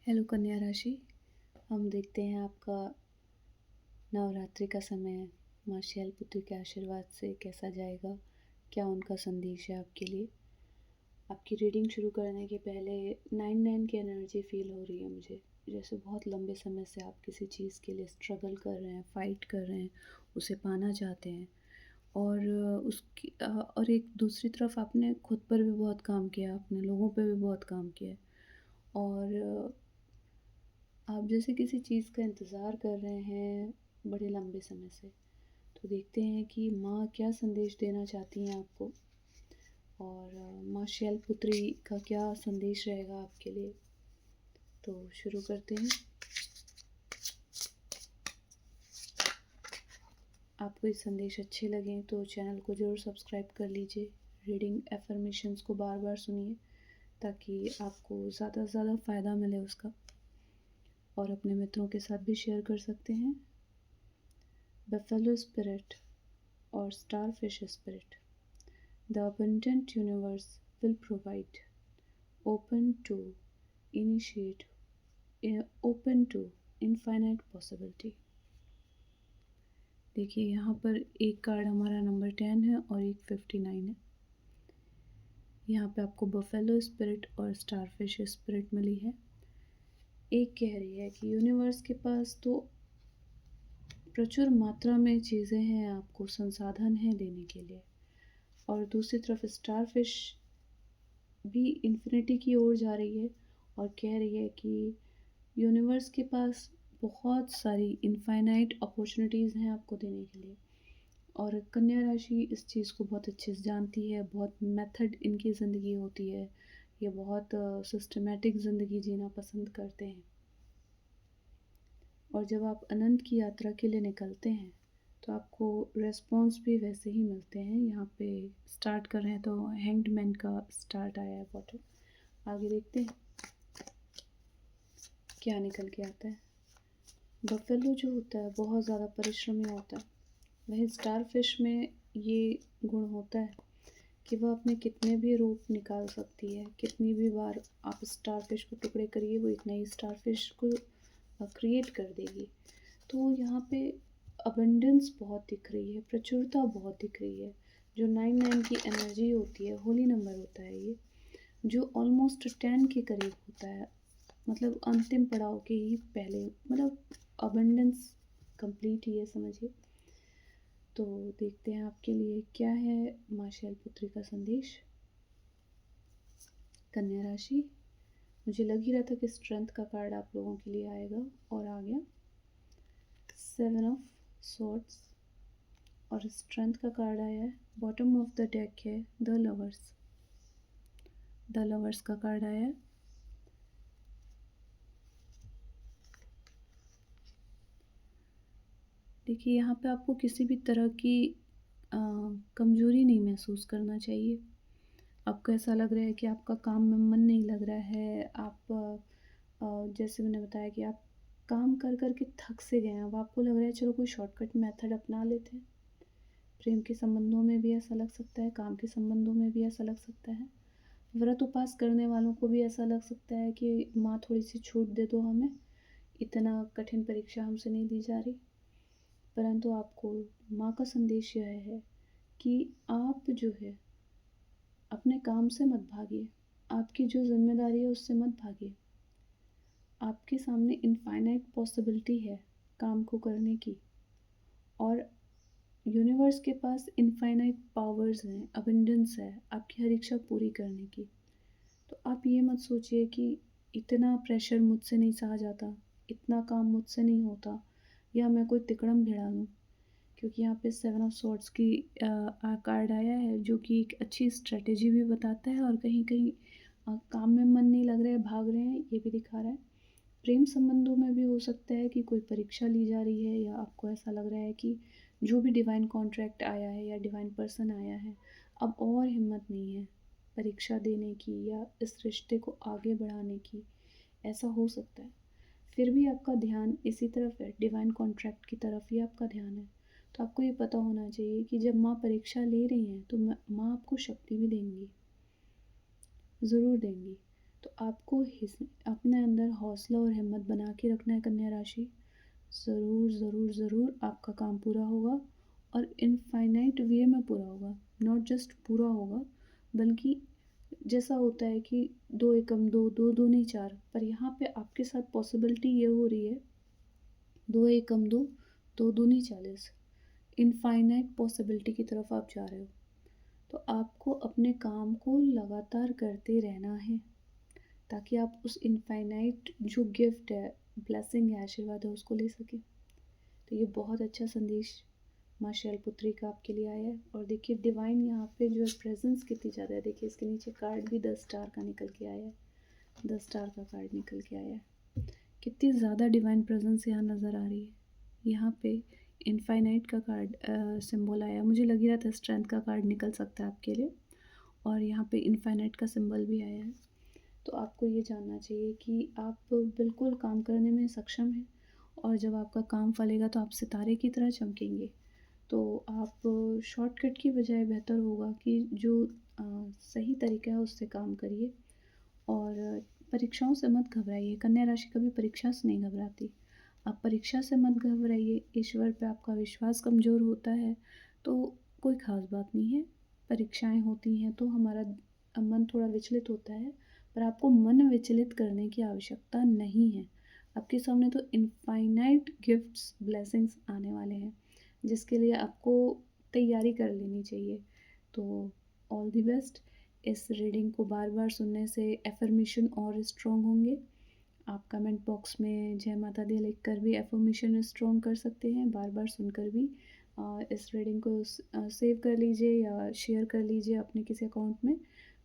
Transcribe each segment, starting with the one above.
Hello कन्या राशि। हम देखते हैं आपका नवरात्रि का समय माँ शैलपुत्री के आशीर्वाद से कैसा जाएगा, क्या उनका संदेश है आपके लिए। आपकी रीडिंग शुरू करने के पहले 9-9 की एनर्जी फील हो रही है मुझे, जैसे बहुत लंबे समय से आप किसी चीज़ के लिए स्ट्रगल कर रहे हैं, फाइट कर रहे हैं, उसे पाना चाहते हैं। और और एक दूसरी तरफ आपने खुद पर भी बहुत काम किया, आपने लोगों पे भी बहुत काम किया है। और आप जैसे किसी चीज़ का इंतज़ार कर रहे हैं बड़े लंबे समय से, तो देखते हैं कि माँ क्या संदेश देना चाहती हैं आपको, और माँ शैलपुत्री का क्या संदेश रहेगा आपके लिए। तो शुरू करते हैं। आपको ये संदेश अच्छे लगें तो चैनल को ज़रूर सब्सक्राइब कर लीजिए। रीडिंग एफर्मेशंस को बार बार सुनिए ताकि आपको ज़्यादा से ज़्यादा फ़ायदा मिले उसका, और अपने मित्रों के साथ भी शेयर कर सकते हैं। बफेलो स्पिरिट और starfish spirit, the abundant universe will provide, open to initiate, open to infinite possibility। देखिए यहाँ पर एक कार्ड हमारा नंबर 10 है और एक 59 है। यहाँ पे आपको बफेलो स्पिरिट और स्टारफिश स्पिरिट मिली है। एक कह रही है कि यूनिवर्स के पास तो प्रचुर मात्रा में चीज़ें हैं, आपको संसाधन हैं देने के लिए, और दूसरी तरफ स्टारफिश भी इन्फिनिटी की ओर जा रही है और कह रही है कि यूनिवर्स के पास बहुत सारी इनफाइनाइट अपॉर्चुनिटीज़ हैं आपको देने के लिए। और कन्या राशि इस चीज़ को बहुत अच्छे से जानती है, बहुत मेथड इनकी ज़िंदगी होती है, ये बहुत सिस्टमेटिक ज़िंदगी जीना पसंद करते हैं। और जब आप अनंत की यात्रा के लिए निकलते हैं तो आपको रेस्पॉन्स भी वैसे ही मिलते हैं। यहाँ पे स्टार्ट कर रहे हैं तो हैंग्ड मैन का स्टार्ट आया है बॉटम। आगे देखते हैं क्या निकल के आता है। बफेलो जो होता है बहुत ज़्यादा परिश्रमी होता है, वहीं स्टारफिश में ये गुण होता है कि वह अपने कितने भी रूप निकाल सकती है। कितनी भी बार आप स्टारफिश को टुकड़े करिए, वो एक नई स्टारफिश को क्रिएट कर देगी। तो यहाँ पे अबंडेंस बहुत दिख रही है, प्रचुरता बहुत दिख रही है। जो 9-9 की एनर्जी होती है, होली नंबर होता है ये, जो ऑलमोस्ट 10 के करीब होता है, मतलब अंतिम पड़ाव के ही पहले, मतलब अबंडेंस कंप्लीट ही है समझिए। तो देखते हैं आपके लिए क्या है माँ शैलपुत्री का संदेश। कन्या राशि, मुझे लग ही रहा था कि स्ट्रेंथ का कार्ड आप लोगों के लिए आएगा, और आ गया 7 ऑफ सॉर्ड्स, और स्ट्रेंथ का कार्ड आया है। बॉटम ऑफ द डेक है द लवर्स, द लवर्स का कार्ड आया है। देखिए यहाँ पे आपको किसी भी तरह की कमज़ोरी नहीं महसूस करना चाहिए। आपको ऐसा लग रहा है कि आपका काम में मन नहीं लग रहा है, आप जैसे मैंने बताया कि आप काम कर कर के थक से गए हैं, अब आपको लग रहा है चलो कोई शॉर्टकट मेथड अपना लेते हैं। प्रेम के संबंधों में भी ऐसा लग सकता है, काम के संबंधों में भी ऐसा लग सकता है, व्रत उपास करने वालों को भी ऐसा लग सकता है कि माँ थोड़ी सी छूट दे दो हमें, इतना कठिन परीक्षा हमसे नहीं दी जा रही। परंतु आपको माँ का संदेश यह है कि आप जो है अपने काम से मत भागिए, आपकी जो जिम्मेदारी है उससे मत भागिए। आपके सामने इनफाइनाइट पॉसिबिलिटी है काम को करने की, और यूनिवर्स के पास इनफाइनाइट पावर्स हैं, अबंडेंस है आपकी हर इच्छा पूरी करने की। तो आप ये मत सोचिए कि इतना प्रेशर मुझसे नहीं सहा जाता, इतना काम मुझसे नहीं होता, या मैं कोई तिकड़म भिड़ा दूँ। क्योंकि यहाँ पे 7 ऑफ सॉर्ड्स की कार्ड आया है, जो कि एक अच्छी स्ट्रेटेजी भी बताता है, और कहीं कहीं काम में मन नहीं लग रहा है, भाग रहे हैं, ये भी दिखा रहा है। प्रेम संबंधों में भी हो सकता है कि कोई परीक्षा ली जा रही है, या आपको ऐसा लग रहा है कि जो भी डिवाइन कॉन्ट्रैक्ट आया है या डिवाइन पर्सन आया है, अब और हिम्मत नहीं है परीक्षा देने की या इस रिश्ते को आगे बढ़ाने की, ऐसा हो सकता है। फिर भी आपका ध्यान इसी तरफ है, डिवाइन कॉन्ट्रैक्ट की तरफ ही आपका ध्यान है। तो आपको ये पता होना चाहिए कि जब माँ परीक्षा ले रही हैं तो माँ आपको शक्ति भी देंगी, ज़रूर देंगी। तो आपको अपने अंदर हौसला और हिम्मत बना के रखना है कन्या राशि। ज़रूर, ज़रूर, ज़रूर आपका काम पूरा होगा और इनफ़ाइनाइट वे में पूरा होगा। नॉट जस्ट पूरा होगा, बल्कि जैसा होता है कि 2 एकम 2, 2 दूनी 4, पर यहाँ पे आपके साथ पॉसिबिलिटी ये हो रही है 2 एकम 2, 2 दूनी 40, इनफ़ाइनाइट पॉसिबिलिटी की तरफ आप जा रहे हो। तो आपको अपने काम को लगातार करते रहना है, ताकि आप उस इनफ़ाइनाइट जो गिफ्ट है, ब्लेसिंग है, आशीर्वाद है, उसको ले सकें। तो ये बहुत अच्छा संदेश माँ शैलपुत्री का आपके लिए आया है। और देखिए डिवाइन यहाँ पे जो है प्रेजेंस कितनी ज़्यादा है। देखिए इसके नीचे कार्ड भी 10 स्टार का निकल के आया है, 10 स्टार का कार्ड निकल के आया है। कितनी ज़्यादा डिवाइन प्रेजेंस यहाँ नज़र आ रही है। यहाँ पे इनफाइनाइट का कार्ड सिंबल आया, मुझे लग ही रहा था स्ट्रेंथ का कार्ड निकल सकता है आपके लिए, और यहाँ पे इनफाइनाइट का सिंबल भी आया है। तो आपको ये जानना चाहिए कि आप बिल्कुल काम करने में सक्षम हैं, और जब आपका काम फलेगा तो आप सितारे की तरह चमकेंगे। तो आप शॉर्टकट की बजाय बेहतर होगा कि जो सही तरीका है उससे काम करिए, और परीक्षाओं से मत घबराइए। कन्या राशि कभी परीक्षा से नहीं घबराती। आप परीक्षा से मत घबराइए, ईश्वर पे आपका विश्वास कमज़ोर होता है तो कोई ख़ास बात नहीं है। परीक्षाएँ होती हैं तो हमारा मन थोड़ा विचलित होता है, पर आपको मन विचलित करने की आवश्यकता नहीं है। आपके सामने तो इनफ़ाइनाइट गिफ्ट्स, ब्लेसिंग्स आने वाले हैं, जिसके लिए आपको तैयारी कर लेनी चाहिए। तो ऑल द बेस्ट। इस रीडिंग को बार-बार सुनने से अफ़र्मेशन और स्ट्रॉन्ग होंगे। आप कमेंट बॉक्स में जय माता दी लिखकर भी अफ़र्मेशन स्ट्रॉन्ग कर सकते हैं, बार-बार सुनकर भी। इस रीडिंग को सेव कर लीजिए या शेयर कर लीजिए अपने किसी अकाउंट में,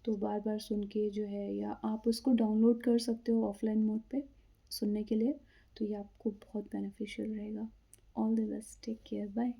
तो बार-बार सुन के जो है, या आप उसको डाउनलोड कर सकते हो ऑफ़लाइन मोड पे सुनने के लिए, तो ये आपको बहुत बेनिफिशियल रहेगा। All the best, take care, bye.